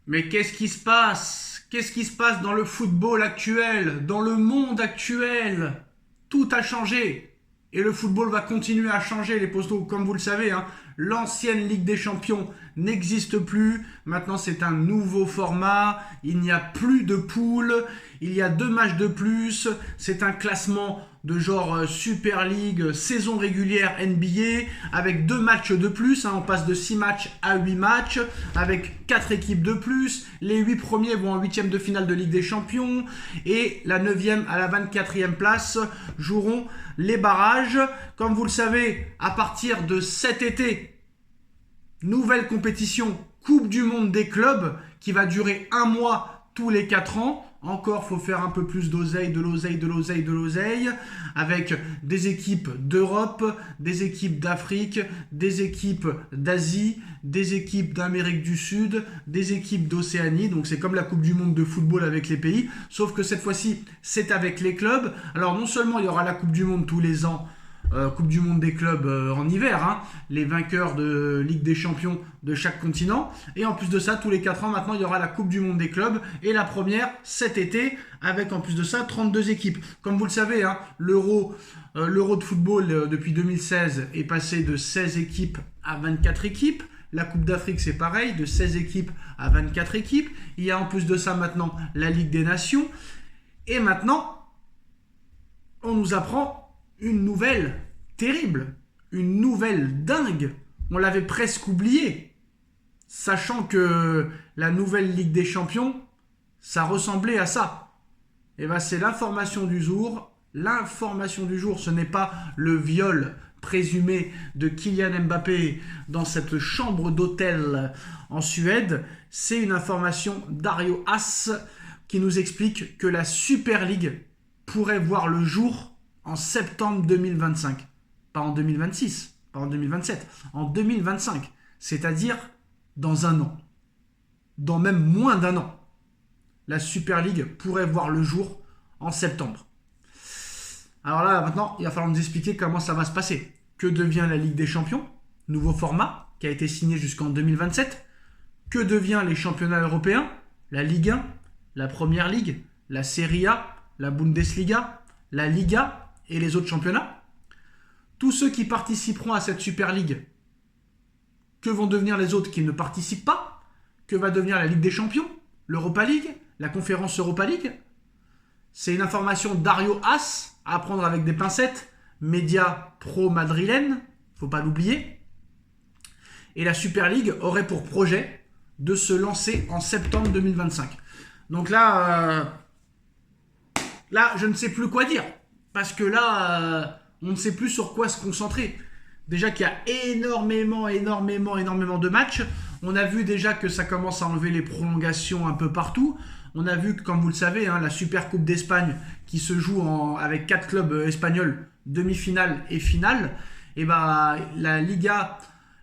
Mais qu'est-ce qui se passe? Qu'est-ce qui se passe dans le football actuel, dans le monde actuel? Tout a changé. Et le football va continuer à changer, les postos. Comme vous le savez, hein, l'ancienne Ligue des Champions n'existe plus. Maintenant, c'est un nouveau format. Il n'y a plus de poules. Il y a 2 matchs de plus. C'est un classement de genre Super League, saison régulière NBA, avec 2 matchs de plus. Hein, on passe de 6 matchs à 8 matchs, avec 4 équipes de plus. Les 8 premiers vont en 8e de finale de Ligue des Champions. Et la 9e à la 24e place joueront les barrages. Comme vous le savez, à partir de cet été, nouvelle compétition, Coupe du Monde des clubs, qui va durer 1 mois tous les 4 ans. Encore, faut faire un peu plus d'oseille, de l'oseille, avec des équipes d'Europe, des équipes d'Afrique, des équipes d'Asie, des équipes d'Amérique du Sud, des équipes d'Océanie. Donc c'est comme la Coupe du Monde de football avec les pays, sauf que cette fois-ci, c'est avec les clubs. Alors non seulement il y aura la Coupe du Monde tous les ans, Coupe du Monde des clubs en hiver, hein, les vainqueurs de Ligue des Champions de chaque continent. Et en plus de ça, tous les 4 ans, maintenant, il y aura la Coupe du Monde des clubs. Et la première, cet été, avec en plus de ça, 32 équipes. Comme vous le savez, hein, l'Euro de football depuis 2016 est passé de 16 équipes à 24 équipes. La Coupe d'Afrique, c'est pareil, de 16 équipes à 24 équipes. Il y a en plus de ça maintenant la Ligue des Nations. Et maintenant, on nous apprend une nouvelle terrible, une nouvelle dingue. On l'avait presque oublié, sachant que la nouvelle Ligue des Champions, ça ressemblait à ça. Et bien c'est l'information du jour. L'information du jour, ce n'est pas le viol présumé de Kylian Mbappé dans cette chambre d'hôtel en Suède. C'est une information d'Ario As qui nous explique que la Super League pourrait voir le jour en septembre 2025. Pas en 2026, pas en 2027, en 2025. C'est-à-dire dans un an. Dans même moins d'un an. La Super League pourrait voir le jour en septembre. Alors là, maintenant, il va falloir nous expliquer comment ça va se passer. Que devient la Ligue des Champions? Nouveau format qui a été signé jusqu'en 2027. Que devient les championnats européens? La Ligue 1, la Première Ligue, la Serie A, la Bundesliga, la Liga et les autres championnats. Tous ceux qui participeront à cette Super League, que vont devenir les autres qui ne participent pas? Que va devenir la Ligue des Champions? L'Europa League? La conférence Europa League? C'est une information d'Ario As à prendre avec des pincettes. Média pro-madrilène, faut pas l'oublier. Et la Super League aurait pour projet de se lancer en septembre 2025. Donc là, je ne sais plus quoi dire. Parce que là, on ne sait plus sur quoi se concentrer. Déjà qu'il y a énormément de matchs. On a vu déjà que ça commence à enlever les prolongations un peu partout. On a vu que, comme vous le savez, hein, la Super Coupe d'Espagne qui se joue avec 4 clubs espagnols, demi-finale et finale. Et bah, la Ligue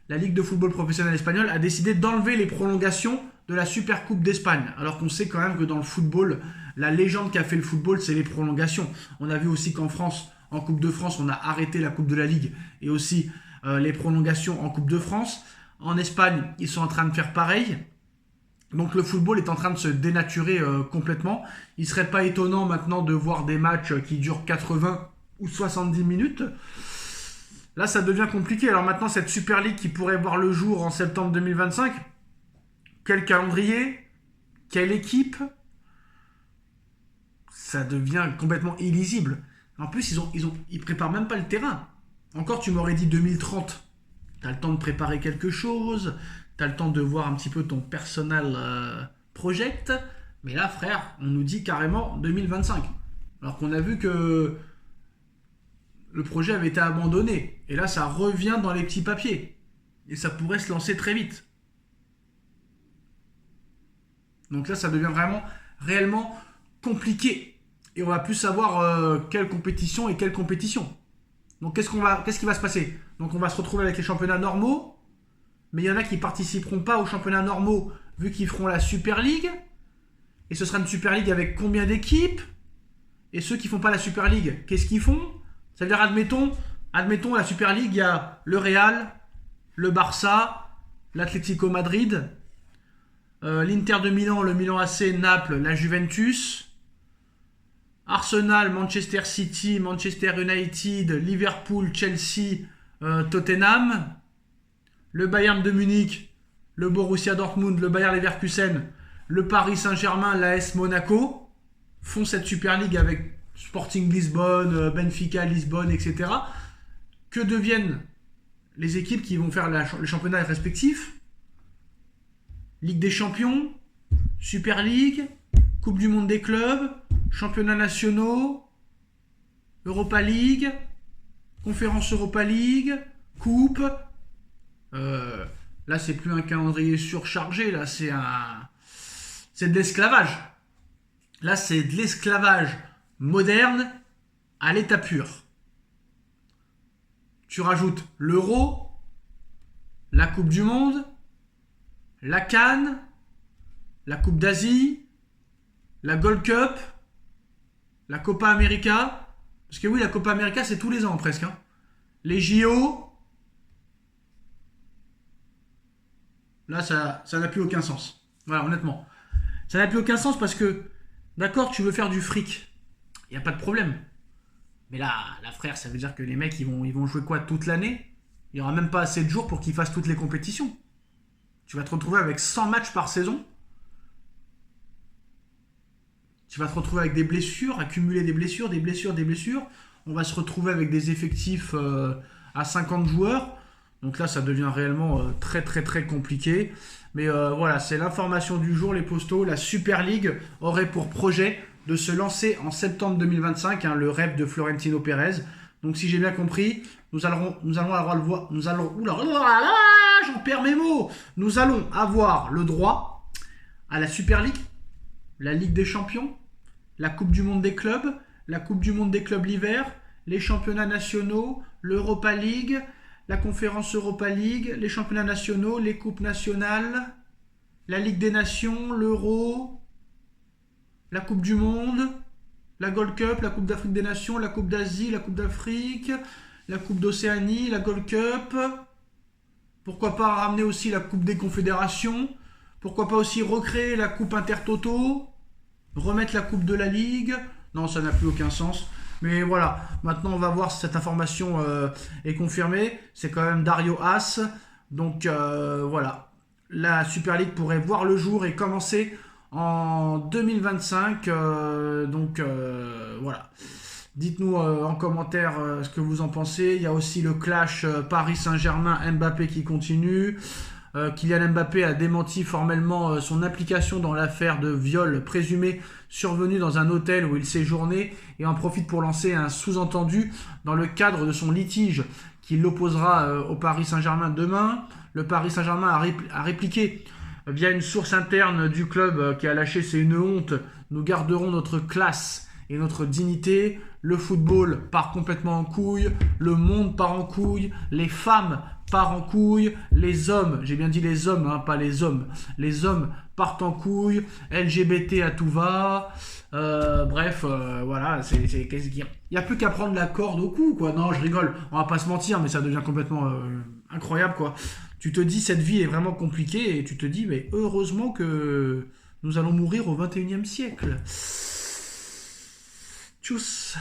de football professionnel espagnole, a décidé d'enlever les prolongations de la Super Coupe d'Espagne. Alors qu'on sait quand même que dans le football, la légende qui a fait le football, c'est les prolongations. On a vu aussi qu'en France, en Coupe de France, on a arrêté la Coupe de la Ligue et aussi les prolongations en Coupe de France. En Espagne, ils sont en train de faire pareil. Donc le football est en train de se dénaturer complètement. Il ne serait pas étonnant maintenant de voir des matchs qui durent 80 ou 70 minutes. Là, ça devient compliqué. Alors maintenant, cette Super League qui pourrait voir le jour en septembre 2025, quel calendrier? Quelle équipe? Ça devient complètement illisible. En plus, ils préparent même pas le terrain. Encore, tu m'aurais dit 2030. T'as le temps de préparer quelque chose. T'as le temps de voir un petit peu ton personal project. Mais là, frère, on nous dit carrément 2025. Alors qu'on a vu que le projet avait été abandonné. Et là, ça revient dans les petits papiers. Et ça pourrait se lancer très vite. Donc là, ça devient vraiment, réellement compliqué. Et on va plus savoir quelle compétition et quelle compétition. Donc qu'est-ce qui va se passer? Donc on va se retrouver avec les championnats normaux. Mais il y en a qui ne participeront pas aux championnats normaux vu qu'ils feront la Super League. Et ce sera une Super League avec combien d'équipes? Et ceux qui ne font pas la Super League, qu'est-ce qu'ils font? C'est-à-dire, admettons, la Super League, il y a le Real, le Barça, l'Atlético Madrid, l'Inter de Milan, le Milan AC, Naples, la Juventus. Arsenal, Manchester City, Manchester United, Liverpool, Chelsea, Tottenham. Le Bayern de Munich, le Borussia Dortmund, le Bayer Leverkusen, le Paris Saint-Germain, l'AS Monaco font cette Super League avec Sporting Lisbonne, Benfica Lisbonne, etc. Que deviennent les équipes qui vont faire le championnat respectif? Ligue des Champions, Super League, Coupe du Monde des clubs, championnats nationaux, Europa League, Conférence Europa League, Coupe. Là, c'est plus un calendrier surchargé, là, c'est de l'esclavage. Là, c'est de l'esclavage moderne à l'état pur. Tu rajoutes l'Euro, la Coupe du Monde, la CAN, la Coupe d'Asie, la Gold Cup, la Copa América. Parce que oui, la Copa América, c'est tous les ans presque. Hein. Les JO. Là, ça n'a plus aucun sens. Voilà, honnêtement. Ça n'a plus aucun sens parce que, d'accord, tu veux faire du fric. Il n'y a pas de problème. Mais là, frère, ça veut dire que les mecs, ils vont jouer quoi toute l'année? Il n'y aura même pas assez de jours pour qu'ils fassent toutes les compétitions. Tu vas te retrouver avec 100 matchs par saison. Tu vas te retrouver avec des blessures, accumuler des blessures, des blessures, des blessures. On va se retrouver avec des effectifs à 50 joueurs. Donc là, ça devient réellement très, très, très compliqué. Mais voilà, c'est l'information du jour, les postos. La Super League aurait pour projet de se lancer en septembre 2025, hein, le rêve de Florentino Pérez. Donc si j'ai bien compris, nous allons avoir le droit, j'en perds mes mots. Nous allons avoir le droit à la Super League, la Ligue des Champions, la Coupe du Monde des clubs, la Coupe du Monde des clubs l'hiver, les championnats nationaux, l'Europa League, la Conférence Europa League, les championnats nationaux, les coupes nationales, la Ligue des Nations, l'Euro, la Coupe du Monde, la Gold Cup, la Coupe d'Afrique des Nations, la Coupe d'Asie, la Coupe d'Afrique, la Coupe d'Océanie, la Gold Cup. Pourquoi pas ramener aussi la Coupe des Confédérations? Pourquoi pas aussi recréer la Coupe Intertoto? Remettre la Coupe de la Ligue? Non, ça n'a plus aucun sens. Mais voilà, maintenant on va voir si cette information est confirmée. C'est quand même Dario As. Donc voilà, la Super League pourrait voir le jour et commencer en 2025. Voilà. Dites-nous en commentaire ce que vous en pensez. Il y a aussi le clash Paris Saint-Germain-Mbappé qui continue. Kylian Mbappé a démenti formellement son implication dans l'affaire de viol présumé survenu dans un hôtel où il séjournait et en profite pour lancer un sous-entendu dans le cadre de son litige qui l'opposera au Paris Saint-Germain demain. Le Paris Saint-Germain a répliqué via une source interne du club qui a lâché c'est une honte. Nous garderons notre classe et notre dignité. Le football part complètement en couille, le monde part en couille, les femmes partent en couille, les hommes, j'ai bien dit les hommes, hein, pas les hommes partent en couille, LGBT à tout va, bref, voilà, il n'y a plus qu'à prendre la corde au cou, quoi. Non, je rigole, on va pas se mentir, mais ça devient complètement incroyable, quoi. Tu te dis, cette vie est vraiment compliquée, et tu te dis, mais heureusement que nous allons mourir au 21e siècle. Tchuss.